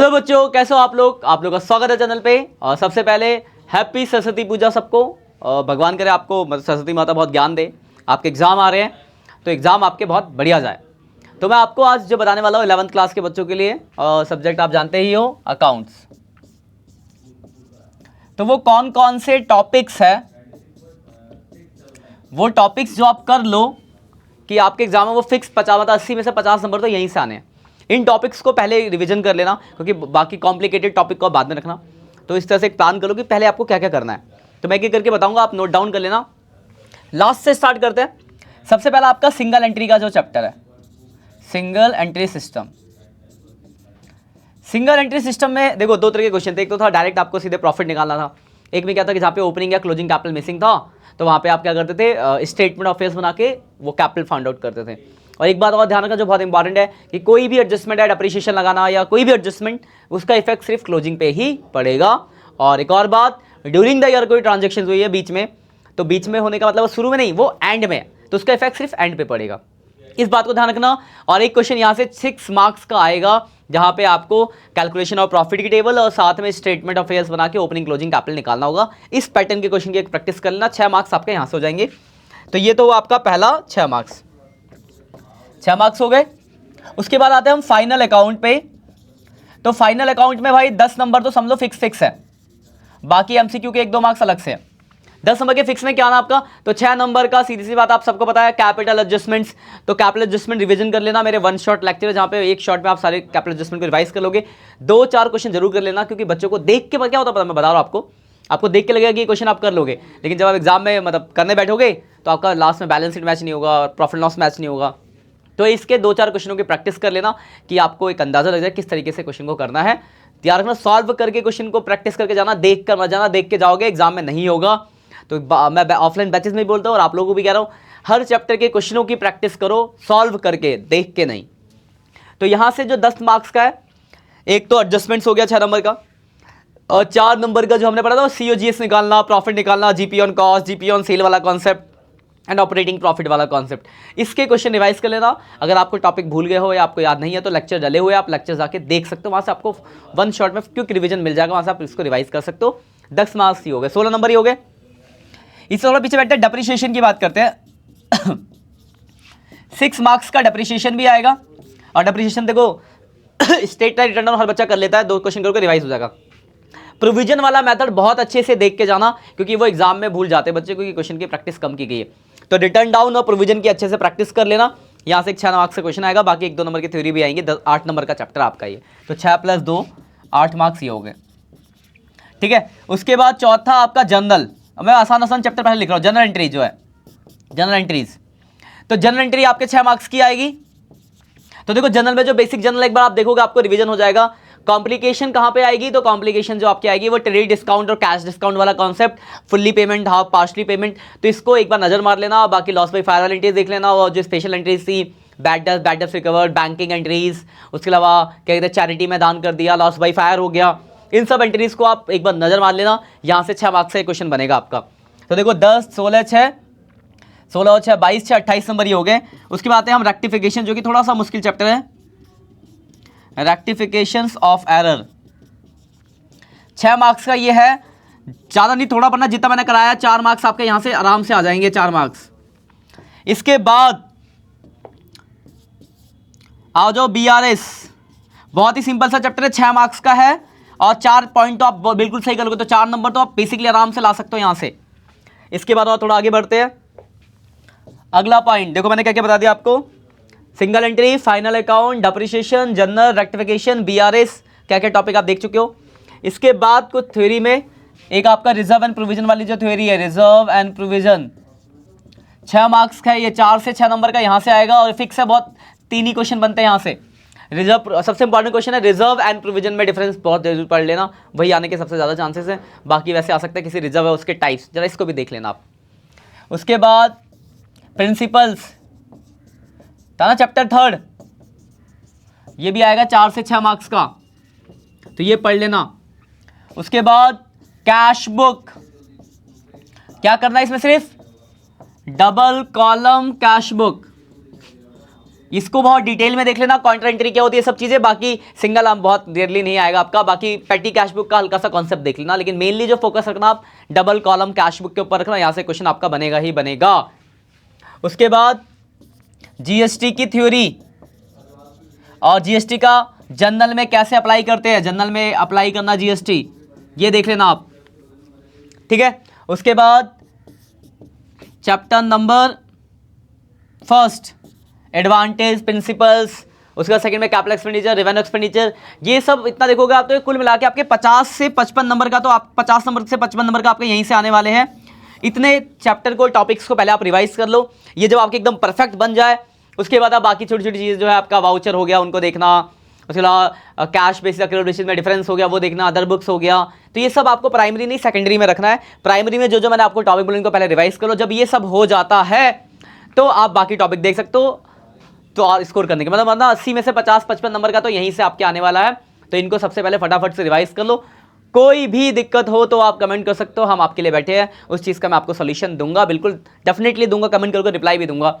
Hello बच्चों, कैसे हो आप लोग का स्वागत है चैनल पे। और सबसे पहले हैप्पी सरस्वती पूजा सबको। भगवान करे आपको सरस्वती माता बहुत ज्ञान दे। आपके एग्ज़ाम आ रहे हैं तो एग्ज़ाम आपके बहुत बढ़िया जाए। तो मैं आपको आज जो बताने वाला हूँ 11th क्लास के बच्चों के लिए, सब्जेक्ट आप जानते ही हो, अकाउंट्स। तो वो कौन कौन से टॉपिक्स है, वो टॉपिक्स जो आप कर लो कि आपके एग्जाम में वो फिक्स 80 में से 50 नंबर तो यहीं से आने हैं। इन टॉपिक्स को पहले रिवीजन कर लेना, क्योंकि बाकी कॉम्प्लिकेटेड टॉपिक को बाद में रखना। तो इस तरह से एक प्लान करो कि पहले आपको क्या क्या करना है। तो मैं एक करके बताऊंगा, आप नोट डाउन कर लेना। लास्ट से स्टार्ट करते हैं। सबसे पहला आपका सिंगल एंट्री का जो चैप्टर है, single entry system. Single entry system में देखो दो तरह के क्वेश्चन थे। एक तो था डायरेक्ट आपको सीधे प्रॉफिट निकालना था। एक में क्या था कि जहाँ पे ओपनिंग या क्लोजिंग कैपिटल मिसिंग था, तो वहाँ पे आप क्या करते थे, स्टेटमेंट ऑफ फेयर्स बना के वो कैपिटल फाइंड आउट करते थे। और एक बात और ध्यान रखना जो बहुत इंपॉर्टेंट है कि कोई भी एडजस्टमेंट है, डेप्रिसिएशन लगाना या कोई भी एडजस्टमेंट, उसका इफेक्ट सिर्फ क्लोजिंग पे ही पड़ेगा। और एक और बात, ड्यूरिंग द ईयर कोई ट्रांजेक्शन हुई है बीच में, तो बीच में होने का मतलब शुरू में नहीं, वो एंड में, तो उसका इफेक्ट सिर्फ एंड पे पड़ेगा। इस बात को ध्यान रखना। और एक क्वेश्चन यहाँ से 6 मार्क्स का आएगा, जहाँ पे आपको कैलकुलेशन ऑफ प्रॉफिट की टेबल और साथ में स्टेटमेंट ऑफ फेयर्स बना के ओपनिंग क्लोजिंग कैपिटल निकालना होगा। इस पैटर्न के क्वेश्चन की एक प्रैक्टिस कर लेना। 6 मार्क्स आपके यहाँ से हो जाएंगे। तो ये तो आपका पहला 6 मार्क्स हो गए। उसके बाद आते हैं हम फाइनल अकाउंट पे। तो फाइनल अकाउंट में भाई 10 नंबर तो समझो फिक्स है, बाकी एमसीक्यू के 1-2 मार्क्स अलग से हैं। 10 नंबर के फिक्स में क्या आना आपका, तो 6 नंबर का सीधी सी बात आप सबको पता है, कैपिटल एडजस्टमेंट्स। तो कैपिटल एडजस्टमेंट रिवीजन कर लेना। मेरे 1 शॉट लेक्चर है, जहाँ पे 1 शॉट में आप सारे कैपिटल एडजस्टमेंट को रिवाइज कर लोगे। 2-4 क्वेश्चन जरूर कर लेना, क्योंकि बच्चों को देख के क्या होता है मैं बता रहा हूँ आपको देख के लगेगा कि ये क्वेश्चन आप कर लोगे, लेकिन जब आप एग्जाम में मतलब करने बैठोगे तो आपका लास्ट में बैलेंस शीट मैच नहीं होगा और प्रॉफिट लॉस मैच नहीं होगा। तो इसके 2-4 क्वेश्चनों की प्रैक्टिस कर लेना कि आपको एक अंदाजा लग जाए किस तरीके से क्वेश्चन को करना है। याद रखना, सॉल्व करके क्वेश्चन को प्रैक्टिस करके जाना, देख कर मत जाना। देख के जाओगे एग्जाम में नहीं होगा। तो मैं ऑफलाइन बैचेस में भी बोलता हूँ और आप लोगों को भी कह रहा हूँ, हर चैप्टर के क्वेश्चनों की प्रैक्टिस करो, सॉल्व करके, देख के नहीं। तो यहाँ से जो 10 मार्क्स का है, एक तो एडजस्टमेंट्स हो गया 6 नंबर का, और 4 नंबर का जो हमने पढ़ा था सीओजीएस निकालना, प्रॉफिट निकालना, GP on cost, GP on sale वाला कॉन्सेप्ट एंड ऑपरेटिंग प्रॉफिट वाला कॉन्सेप्ट। इसके क्वेश्चन रिवाइज कर लेना। अगर आपको टॉपिक भूल गए हो या आपको याद नहीं है तो लेक्चर डले हुए, आप लेक्चर जाके देख सकते हो। वहाँ से आपको 1 शॉट में क्विक रिवीजन मिल जाएगा, वहाँ से आप इसको रिवाइज कर सकते हो। 10 मार्क्स ही हो गए, 16 नंबर ही हो गए। इससे थोड़ा पीछे बैठते हैं, डेप्रिसिएशन की बात करते हैं। 6 मार्क्स का डेप्रिसिएशन भी आएगा। और डेप्रिसिएशन देखो स्टेट रिटर्न डाउन हर बच्चा कर लेता है, 2 क्वेश्चन करके रिवाइज हो जाएगा। प्रोविजन वाला मेथड बहुत अच्छे से देख के जाना, क्योंकि वो एग्जाम में भूल जाते हैं बच्चे, क्योंकि क्वेश्चन की प्रैक्टिस कम की गई है। तो रिटर्न डाउन और प्रोविजन की अच्छे से प्रैक्टिस कर लेना। यहाँ से 6 मार्क्स से क्वेश्चन आएगा, बाकी 1-2 नंबर की थ्योरी भी आएंगे। 8 नंबर का चैप्टर आपका ये, तो 6 + 2 8 मार्क्स ये हो गए। ठीक है। उसके बाद चौथा आपका जनरल। मैं आसान चैप्टर पहले लिख रहा हूँ। जनरल एंट्री जो है, जनरल एंट्रीज, तो जनरल एंट्री आपके 6 मार्क्स की आएगी। तो देखो जनरल में जो बेसिक जनरल एक बार आप देखोगे आपको रिवीजन हो जाएगा। कॉम्प्लिकेशन कहाँ पे आएगी, तो कॉम्प्लिकेशन जो आपकी आएगी वो ट्रेड डिस्काउंट और कैश डिस्काउंट वाला concept, fully payment, half partially payment. तो इसको एक बार नजर मार लेना। बाकी लॉस बाई फायर वाली एंट्रीज देख लेना, और जो स्पेशल एंट्रीज थी, bad debts recovered, banking entries, उसके अलावा क्या कहते हैं चैरिटी में दान कर दिया, लॉस बाई फायर हो गया, इन सब एंट्रीज को आप एक बार नजर मार लेना। यहाँ से 6 मार्क्स का क्वेश्चन बनेगा आपका। तो देखो 10, 16, 6, 16 और 6, 22, 6, 28 नंबर ही हो गए। उसके बाद आते हैं हम रेक्टिफिकेशन, जो कि थोड़ा सा मुश्किल चैप्टर है। रेक्टिफिकेशंस ऑफ एरर 6 मार्क्स का ये है। ज़्यादा नहीं, थोड़ा पढ़ना, जितना मैंने कराया 4 मार्क्स आपके यहाँ से आराम से आ जाएंगे, 4 मार्क्स। इसके बाद आओ जो बीआरएस, बहुत ही सिंपल सा चैप्टर है, 6 मार्क्स का है। और 4 पॉइंट तो आप बिल्कुल सही करोगे तो 4 नंबर तो आप बेसिकली आराम से ला सकते हो यहाँ से। इसके बाद और थोड़ा आगे बढ़ते हैं। अगला पॉइंट देखो, मैंने क्या क्या बता दिया आपको। Single entry, final account, depreciation, general, rectification, BRS, क्या क्या टॉपिक आप देख चुके हो। इसके बाद कुछ थ्योरी में एक आपका रिजर्व एंड प्रोविजन वाली जो थ्योरी है, रिजर्व एंड प्रोविजन, 6 मार्क्स का है ये। 4 से 6 नंबर का यहाँ से आएगा, और फिक्स है, बहुत 3 ही क्वेश्चन बनते हैं यहाँ से। रिजर्व सबसे इंपॉर्टेंट क्वेश्चन है। रिजर्व एंड प्रोविजन में डिफरेंस बहुत जरूर पढ़ लेना, वही आने के सबसे ज़्यादा चांसेस हैं। बाकी वैसे आ सकता है किसी रिजर्व है उसके टाइप्स, जरा इसको भी देख लेना आप। उसके बाद प्रिंसिपल्स था ना, चैप्टर 3, ये भी आएगा 4 से 6 मार्क्स का, तो ये पढ़ लेना। उसके बाद कैश बुक, क्या करना है इसमें, सिर्फ डबल कॉलम कैश बुक, इसको बहुत डिटेल में देख लेना, काउंटर एंट्री क्या होती है, सब चीजें। बाकी सिंगल आर्म बहुत रेयरली नहीं आएगा आपका। बाकी पेटी कैश बुक का हल्का सा कॉन्सेप्ट देख लेना, लेकिन मेनली जो फोकस रखना आप डबल कॉलम कैश बुक के ऊपर रखना, यहां से क्वेश्चन आपका बनेगा ही बनेगा। उसके बाद जीएसटी की थ्योरी और जीएसटी का जनरल में कैसे अप्लाई करते हैं, जनरल में अप्लाई करना जीएसटी, ये देख लेना आप, ठीक है। उसके बाद chapter number first advantage principles, उसके बाद सेकंड में कैपिटल एक्सपेंडिचर, रेवेन्यू एक्सपेंडिचर, ये सब इतना देखोगे आप तो कुल मिला के आपके 50 से 55 नंबर का, तो आप 50 नंबर से 55 नंबर का आपके यहीं से आने वाले हैं। इतने चैप्टर को, टॉपिक्स को पहले आप रिवाइज कर लो। ये जब आपके एकदम परफेक्ट बन जाए उसके बाद आप बाकी छोटी छोटी चीज़ जो है, आपका वाउचर हो गया उनको देखना, उसके अलावा कैश बेसिस क्रेडिट बेसिस में डिफरेंस हो गया वो देखना, अदर बुक्स हो गया, तो ये सब आपको प्राइमरी नहीं सेकेंडरी में रखना है। प्राइमरी में जो जो मैंने आपको टॉपिक बोले इनको पहले रिवाइज कर लो। जब ये सब हो जाता है तो आप बाकी टॉपिक देख सकते हो। तो और स्कोर करने के मतलब 80 में से 50-55 नंबर का तो यहीं से आपके आने वाला है। तो इनको सबसे पहले फटाफट से रिवाइज कर लो। कोई भी दिक्कत हो तो आप कमेंट कर सकते हो, हम आपके लिए बैठे हैं, उस चीज़ का मैं आपको सॉल्यूशन दूंगा, बिल्कुल डेफिनेटली दूंगा, कमेंट करके रिप्लाई भी दूंगा।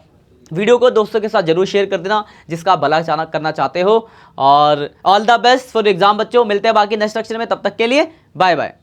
वीडियो को दोस्तों के साथ जरूर शेयर कर देना जिसका आप भला करना चाहते हो। और all the best for exam बच्चों, मिलते हैं बाकी नेक्स्ट लेक्चर में, तब तक के लिए बाय बाय।